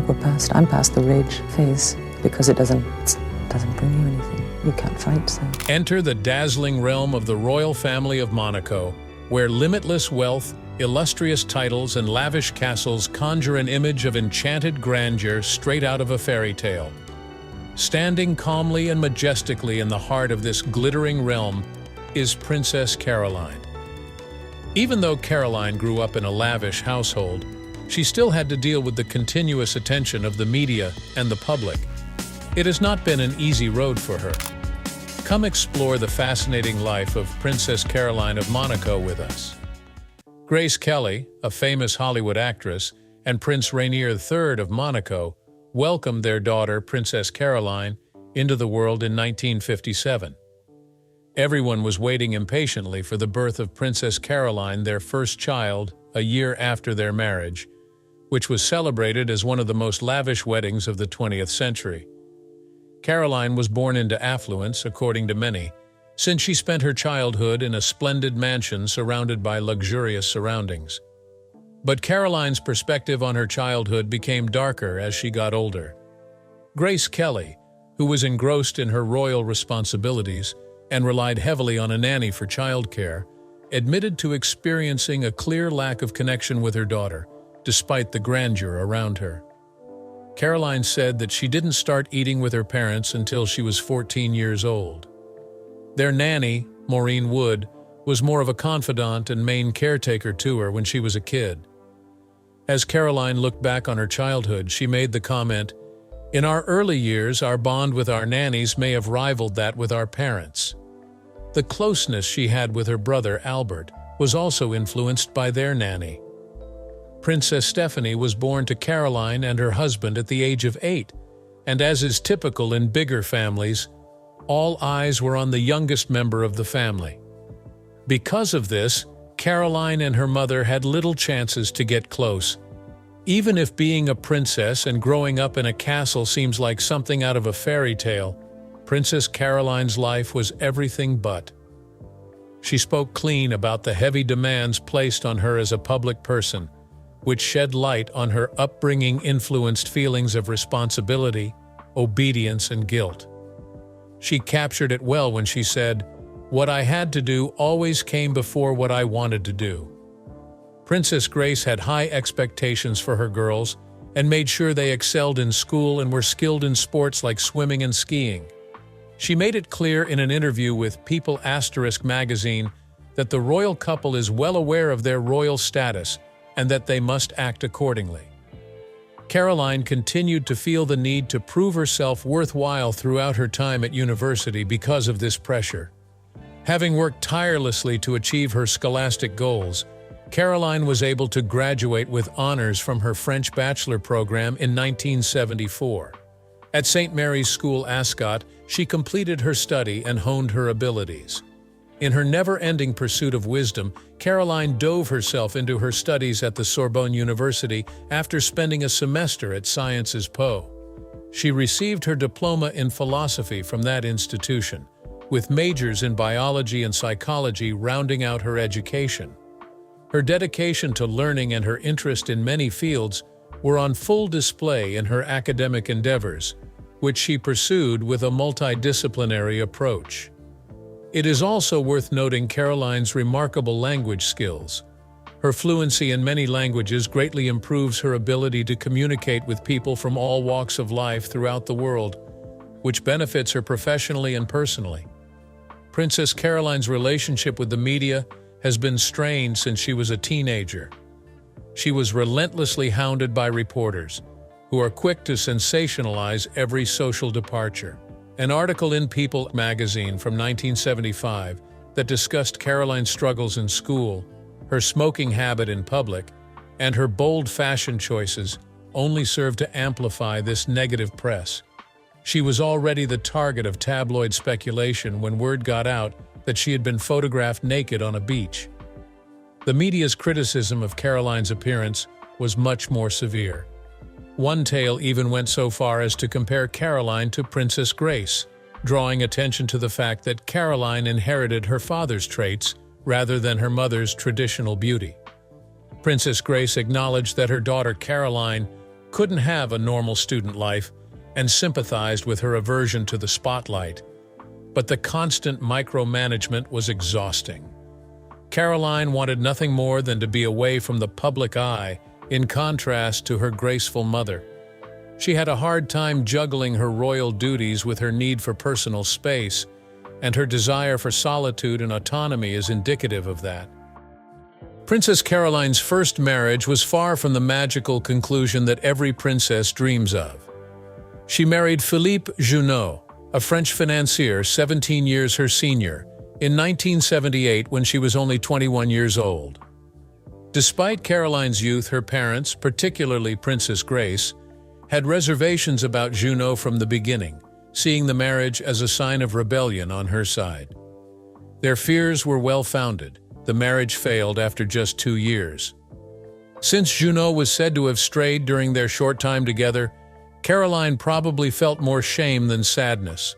think I'm past the rage phase, because it doesn't bring you anything. You can't fight, so. Enter the dazzling realm of the royal family of Monaco, where limitless wealth, illustrious titles, and lavish castles conjure an image of enchanted grandeur straight out of a fairy tale. Standing calmly and majestically in the heart of this glittering realm is Princess Caroline. Even though Caroline grew up in a lavish household, she still had to deal with the continuous attention of the media and the public. It has not been an easy road for her. Come explore the fascinating life of Princess Caroline of Monaco with us. Grace Kelly, a famous Hollywood actress, and Prince Rainier III of Monaco welcomed their daughter, Princess Caroline, into the world in 1957. Everyone was waiting impatiently for the birth of Princess Caroline, their first child, a year after their marriage, which was celebrated as one of the most lavish weddings of the 20th century. Caroline was born into affluence, according to many, since she spent her childhood in a splendid mansion surrounded by luxurious surroundings. But Caroline's perspective on her childhood became darker as she got older. Grace Kelly, who was engrossed in her royal responsibilities and relied heavily on a nanny for childcare, admitted to experiencing a clear lack of connection with her daughter, despite the grandeur around her. Caroline said that she didn't start eating with her parents until she was 14 years old. Their nanny, Maureen Wood, was more of a confidant and main caretaker to her when she was a kid. As Caroline looked back on her childhood, she made the comment, "In our early years, our bond with our nannies may have rivaled that with our parents." The closeness she had with her brother, Albert, was also influenced by their nanny. Princess Stephanie was born to Caroline and her husband at the age of 8, and as is typical in bigger families, all eyes were on the youngest member of the family. Because of this, Caroline and her mother had little chances to get close. Even if being a princess and growing up in a castle seems like something out of a fairy tale, Princess Caroline's life was everything but. She spoke clean about the heavy demands placed on her as a public person, which shed light on her upbringing influenced feelings of responsibility, obedience, and guilt. She captured it well when she said, "What I had to do always came before what I wanted to do." Princess Grace had high expectations for her girls and made sure they excelled in school and were skilled in sports like swimming and skiing. She made it clear in an interview with People magazine that the royal couple is well aware of their royal status and that they must act accordingly. Caroline continued to feel the need to prove herself worthwhile throughout her time at university because of this pressure. Having worked tirelessly to achieve her scholastic goals, Caroline was able to graduate with honors from her French bachelor program in 1974. At St. Mary's School, Ascot, she completed her study and honed her abilities. In her never-ending pursuit of wisdom, Caroline dove herself into her studies at the Sorbonne University after spending a semester at Sciences Po. She received her diploma in philosophy from that institution, with majors in biology and psychology rounding out her education. Her dedication to learning and her interest in many fields were on full display in her academic endeavors, which she pursued with a multidisciplinary approach. It is also worth noting Caroline's remarkable language skills. Her fluency in many languages greatly improves her ability to communicate with people from all walks of life throughout the world, which benefits her professionally and personally. Princess Caroline's relationship with the media has been strained since she was a teenager. She was relentlessly hounded by reporters, who are quick to sensationalize every social departure. An article in People magazine from 1975 that discussed Caroline's struggles in school, her smoking habit in public, and her bold fashion choices only served to amplify this negative press. She was already the target of tabloid speculation when word got out that she had been photographed naked on a beach. The media's criticism of Caroline's appearance was much more severe. One tale even went so far as to compare Caroline to Princess Grace, drawing attention to the fact that Caroline inherited her father's traits rather than her mother's traditional beauty. Princess Grace acknowledged that her daughter Caroline couldn't have a normal student life and sympathized with her aversion to the spotlight. But the constant micromanagement was exhausting. Caroline wanted nothing more than to be away from the public eye, in contrast to her graceful mother. She had a hard time juggling her royal duties with her need for personal space, and her desire for solitude and autonomy is indicative of that. Princess Caroline's first marriage was far from the magical conclusion that every princess dreams of. She married Philippe Junot, a French financier 17 years her senior, in 1978 when she was only 21 years old. Despite Caroline's youth, her parents, particularly Princess Grace, had reservations about Junot from the beginning, seeing the marriage as a sign of rebellion on her side. Their fears were well-founded. The marriage failed after just 2 years. Since Junot was said to have strayed during their short time together, Caroline probably felt more shame than sadness.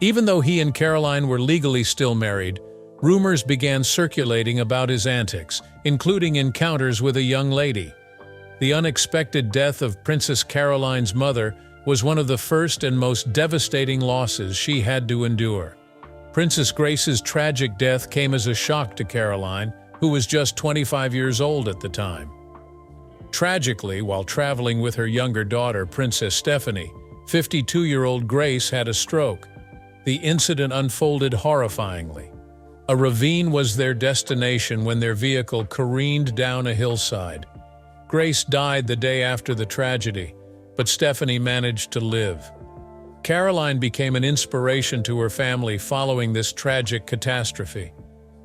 Even though he and Caroline were legally still married, rumors began circulating about his antics, including encounters with a young lady. The unexpected death of Princess Caroline's mother was one of the first and most devastating losses she had to endure. Princess Grace's tragic death came as a shock to Caroline, who was just 25 years old at the time. Tragically, while traveling with her younger daughter, Princess Stephanie, 52-year-old Grace had a stroke. The incident unfolded horrifyingly. A ravine was their destination when their vehicle careened down a hillside. Grace died the day after the tragedy, but Stephanie managed to live. Caroline became an inspiration to her family following this tragic catastrophe.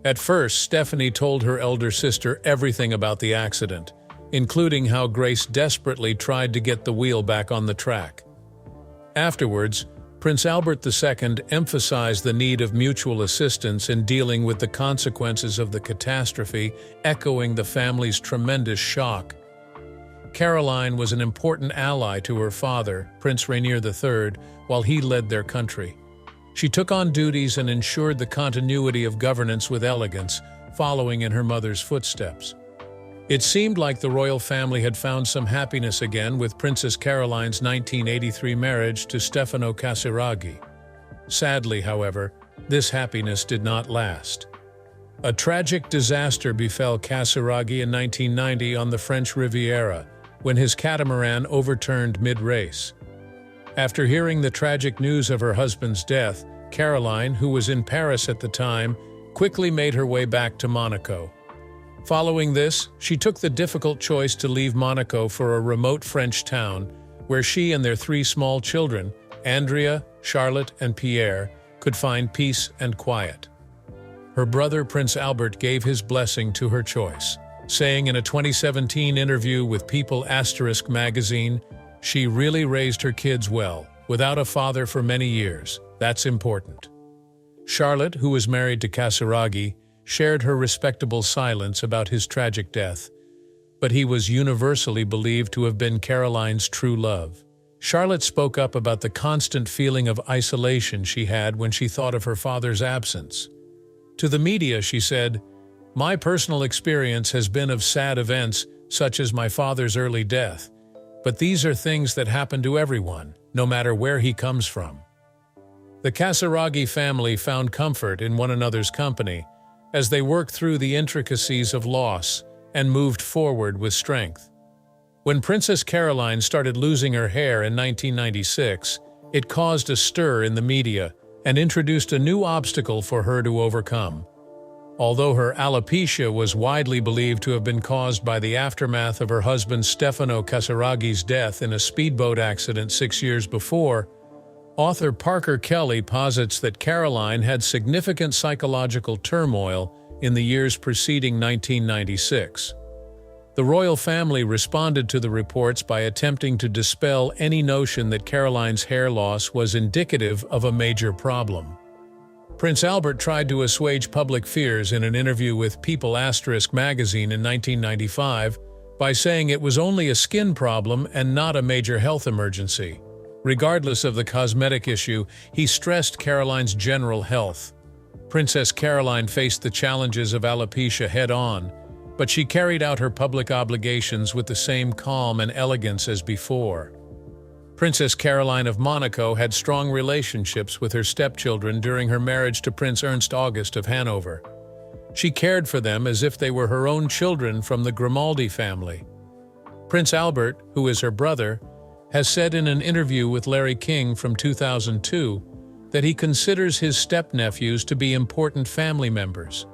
At first, Stephanie told her elder sister everything about the accident, including how Grace desperately tried to get the wheel back on the track. Afterwards, Prince Albert II emphasized the need of mutual assistance in dealing with the consequences of the catastrophe, echoing the family's tremendous shock. Caroline was an important ally to her father, Prince Rainier III, while he led their country. She took on duties and ensured the continuity of governance with elegance, following in her mother's footsteps. It seemed like the royal family had found some happiness again with Princess Caroline's 1983 marriage to Stefano Casiraghi. Sadly, however, this happiness did not last. A tragic disaster befell Casiraghi in 1990 on the French Riviera, when his catamaran overturned mid-race. After hearing the tragic news of her husband's death, Caroline, who was in Paris at the time, quickly made her way back to Monaco. Following this, she took the difficult choice to leave Monaco for a remote French town, where she and their 3 small children, Andrea, Charlotte, and Pierre, could find peace and quiet. Her brother, Prince Albert, gave his blessing to her choice, saying in a 2017 interview with People magazine, "She really raised her kids well, without a father for many years. That's important." Charlotte, who was married to Casiraghi, shared her respectable silence about his tragic death, but he was universally believed to have been Caroline's true love. Charlotte spoke up about the constant feeling of isolation she had when she thought of her father's absence. To the media, she said, "My personal experience has been of sad events, such as my father's early death, but these are things that happen to everyone, no matter where he comes from." The Casiraghi family found comfort in one another's company, as they worked through the intricacies of loss and moved forward with strength. When Princess Caroline started losing her hair in 1996, it caused a stir in the media and introduced a new obstacle for her to overcome. Although her alopecia was widely believed to have been caused by the aftermath of her husband Stefano Casiraghi's death in a speedboat accident 6 years before, author Parker Kelly posits that Caroline had significant psychological turmoil in the years preceding 1996. The royal family responded to the reports by attempting to dispel any notion that Caroline's hair loss was indicative of a major problem. Prince Albert tried to assuage public fears in an interview with People magazine in 1995 by saying it was only a skin problem and not a major health emergency. Regardless of the cosmetic issue, he stressed Caroline's general health. Princess Caroline faced the challenges of alopecia head-on, but she carried out her public obligations with the same calm and elegance as before. Princess Caroline of Monaco had strong relationships with her stepchildren during her marriage to Prince Ernst August of Hanover. She cared for them as if they were her own children from the Grimaldi family. Prince Albert, who is her brother, has said in an interview with Larry King from 2002 that he considers his step-nephews to be important family members.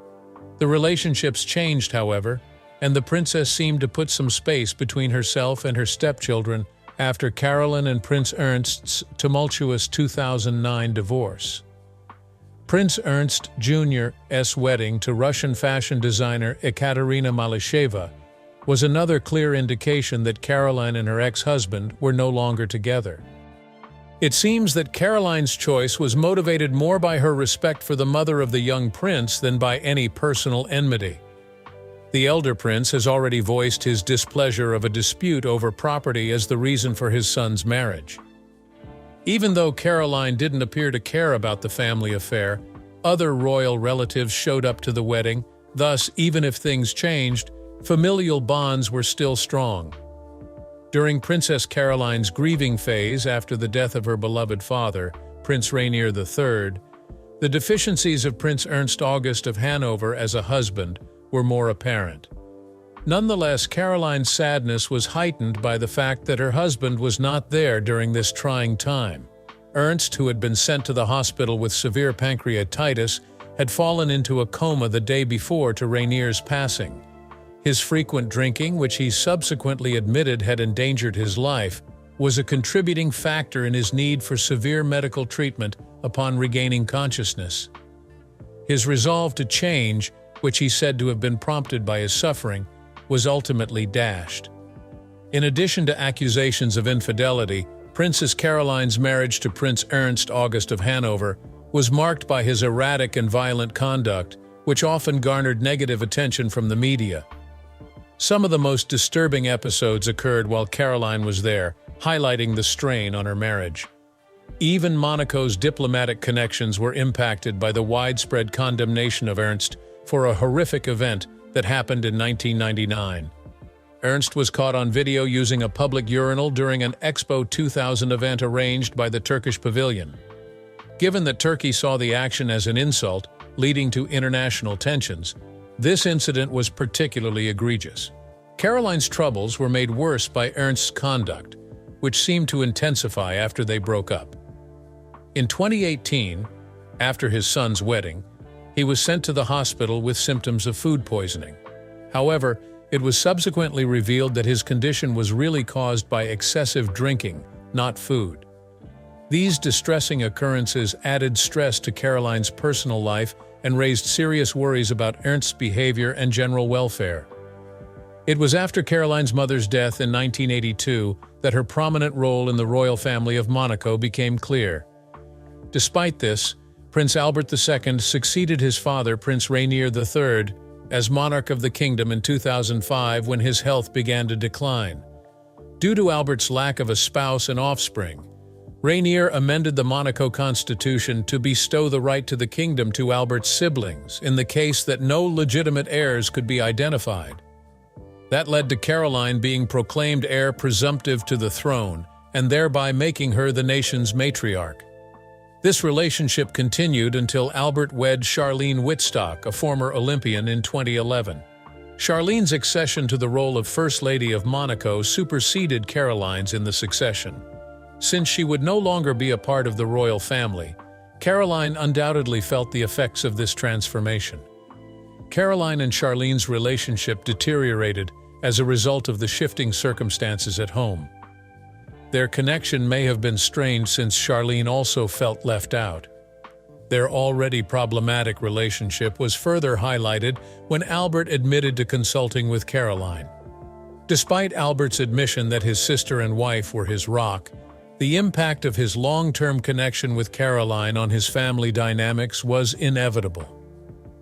The relationships changed, however, and the princess seemed to put some space between herself and her stepchildren after Caroline and Prince Ernst's tumultuous 2009 divorce. Prince Ernst Jr.'s wedding to Russian fashion designer Ekaterina Malasheva was another clear indication that Caroline and her ex-husband were no longer together. It seems that Caroline's choice was motivated more by her respect for the mother of the young prince than by any personal enmity. The elder prince has already voiced his displeasure of a dispute over property as the reason for his son's marriage. Even though Caroline didn't appear to care about the family affair, other royal relatives showed up to the wedding. Thus, even if things changed, familial bonds were still strong. During Princess Caroline's grieving phase after the death of her beloved father, Prince Rainier III, the deficiencies of Prince Ernst August of Hanover as a husband were more apparent. Nonetheless, Caroline's sadness was heightened by the fact that her husband was not there during this trying time. Ernst, who had been sent to the hospital with severe pancreatitis, had fallen into a coma the day before to Rainier's passing. His frequent drinking, which he subsequently admitted had endangered his life, was a contributing factor in his need for severe medical treatment upon regaining consciousness. His resolve to change, which he said to have been prompted by his suffering, was ultimately dashed. In addition to accusations of infidelity, Princess Caroline's marriage to Prince Ernst August of Hanover was marked by his erratic and violent conduct, which often garnered negative attention from the media. Some of the most disturbing episodes occurred while Caroline was there, highlighting the strain on her marriage. Even Monaco's diplomatic connections were impacted by the widespread condemnation of Ernst for a horrific event that happened in 1999. Ernst was caught on video using a public urinal during an Expo 2000 event arranged by the Turkish pavilion. Given that Turkey saw the action as an insult, leading to international tensions, this incident was particularly egregious. Caroline's troubles were made worse by Ernst's conduct, which seemed to intensify after they broke up. In 2018, after his son's wedding, he was sent to the hospital with symptoms of food poisoning. However, it was subsequently revealed that his condition was really caused by excessive drinking, not food. These distressing occurrences added stress to Caroline's personal life and raised serious worries about Ernst's behavior and general welfare. It was after Caroline's mother's death in 1982 that her prominent role in the royal family of Monaco became clear. Despite this, Prince Albert II succeeded his father, Prince Rainier III, as monarch of the kingdom in 2005 when his health began to decline. Due to Albert's lack of a spouse and offspring, Rainier amended the Monaco constitution to bestow the right to the kingdom to Albert's siblings in the case that no legitimate heirs could be identified. That led to Caroline being proclaimed heir presumptive to the throne, and thereby making her the nation's matriarch. This relationship continued until Albert wed Charlene Wittstock, a former Olympian, in 2011. Charlene's accession to the role of First Lady of Monaco superseded Caroline's in the succession. Since she would no longer be a part of the royal family, Caroline undoubtedly felt the effects of this transformation. Caroline and Charlene's relationship deteriorated as a result of the shifting circumstances at home. Their connection may have been strained since Charlene also felt left out. Their already problematic relationship was further highlighted when Albert admitted to consulting with Caroline. Despite Albert's admission that his sister and wife were his rock, the impact of his long-term connection with Caroline on his family dynamics was inevitable.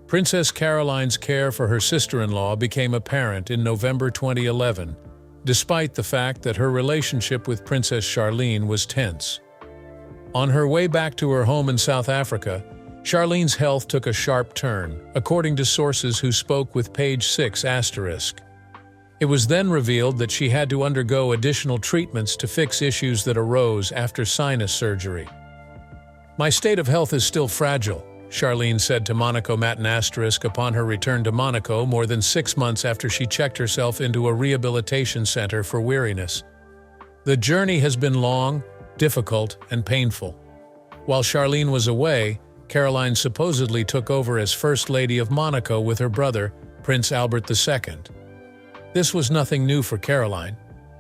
Princess Caroline's care for her sister-in-law became apparent in November 2011, despite the fact that her relationship with Princess Charlene was tense. On her way back to her home in South Africa, Charlene's health took a sharp turn, according to sources who spoke with page 6 asterisk. It was then revealed that she had to undergo additional treatments to fix issues that arose after sinus surgery. "My state of health is still fragile," Charlene said to Monaco Matin asterisk upon her return to Monaco more than 6 months after she checked herself into a rehabilitation center for weariness. "The journey has been long, difficult, and painful." While Charlene was away, Caroline supposedly took over as First Lady of Monaco with her brother, Prince Albert II. This was nothing new for Caroline.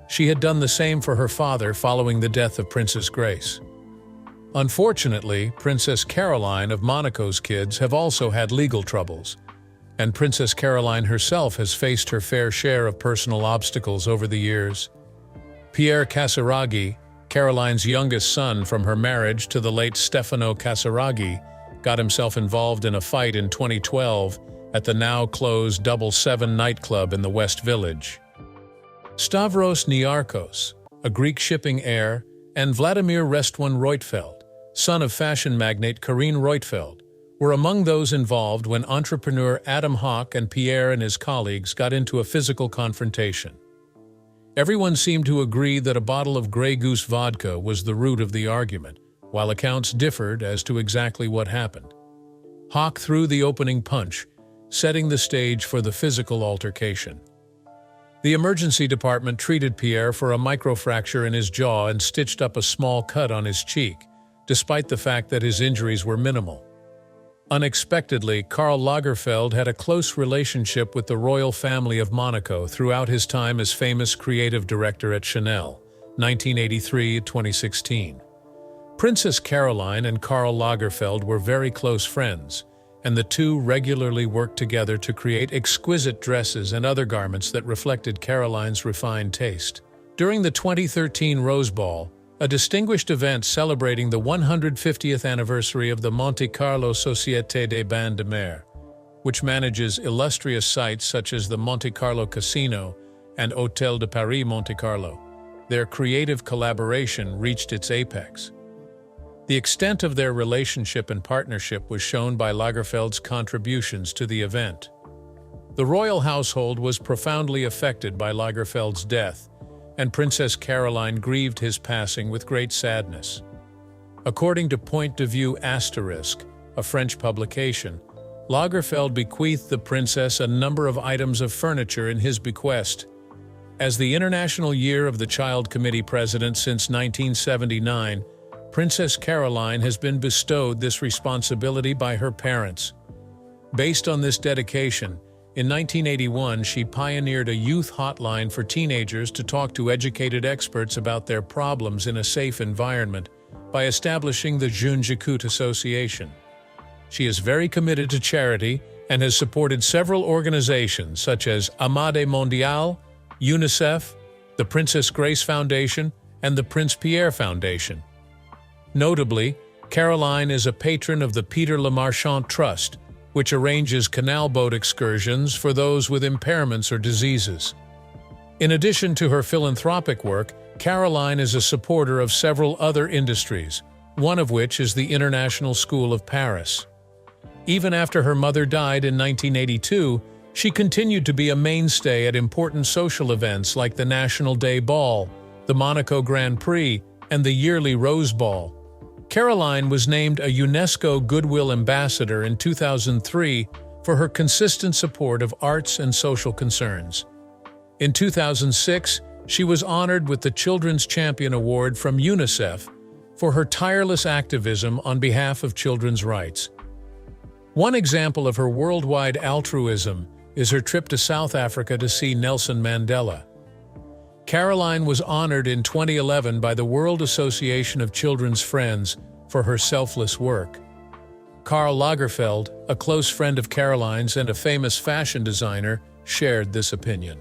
She had done the same for her father following the death of Princess Grace. Unfortunately, Princess Caroline of Monaco's kids have also had legal troubles, and Princess Caroline herself has faced her fair share of personal obstacles over the years. Pierre Casiraghi, Caroline's youngest son from her marriage to the late Stefano Casiraghi, got himself involved in a fight in 2012 at the now-closed Double Seven nightclub in the West Village. Stavros Niarchos, a Greek shipping heir, and Vladimir Restwan Reutfeld, son of fashion magnate Karine Reutfeld, were among those involved when entrepreneur Adam Hawke and Pierre and his colleagues got into a physical confrontation. Everyone seemed to agree that a bottle of Grey Goose vodka was the root of the argument, while accounts differed as to exactly what happened. Hawke threw the opening punch, setting the stage for the physical altercation. The emergency department treated Pierre for a microfracture in his jaw and stitched up a small cut on his cheek, despite the fact that his injuries were minimal. Unexpectedly, Karl Lagerfeld had a close relationship with the royal family of Monaco throughout his time as famous creative director at Chanel, 1983-2016. Princess Caroline and Karl Lagerfeld were very close friends, and the two regularly worked together to create exquisite dresses and other garments that reflected Caroline's refined taste. During the 2013 Rose Ball, a distinguished event celebrating the 150th anniversary of the Monte Carlo Société des Bains de Mer, which manages illustrious sites such as the Monte Carlo Casino and Hôtel de Paris Monte Carlo, their creative collaboration reached its apex. The extent of their relationship and partnership was shown by Lagerfeld's contributions to the event. The royal household was profoundly affected by Lagerfeld's death, and Princess Caroline grieved his passing with great sadness. According to Point de Vue Asterisk, a French publication, Lagerfeld bequeathed the princess a number of items of furniture in his bequest. As the International Year of the Child Committee president since 1979, Princess Caroline has been bestowed this responsibility by her parents. Based on this dedication, in 1981 she pioneered a youth hotline for teenagers to talk to educated experts about their problems in a safe environment by establishing the Jeunes J'écoute Association. She is very committed to charity and has supported several organizations such as Amade Mondial, UNICEF, the Princess Grace Foundation, and the Prince Pierre Foundation. Notably, Caroline is a patron of the Peter Lemarchand Trust, which arranges canal boat excursions for those with impairments or diseases. In addition to her philanthropic work, Caroline is a supporter of several other industries, one of which is the International School of Paris. Even after her mother died in 1982, she continued to be a mainstay at important social events like the National Day Ball, the Monaco Grand Prix, and the yearly Rose Ball. Caroline was named a UNESCO Goodwill Ambassador in 2003 for her consistent support of arts and social concerns. In 2006, she was honored with the Children's Champion Award from UNICEF for her tireless activism on behalf of children's rights. One example of her worldwide altruism is her trip to South Africa to see Nelson Mandela. Caroline was honored in 2011 by the World Association of Children's Friends for her selfless work. Karl Lagerfeld, a close friend of Caroline's and a famous fashion designer, shared this opinion.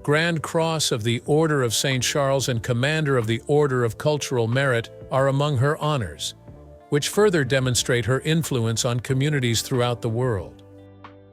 Grand Cross of the Order of St. Charles and Commander of the Order of Cultural Merit are among her honors, which further demonstrate her influence on communities throughout the world.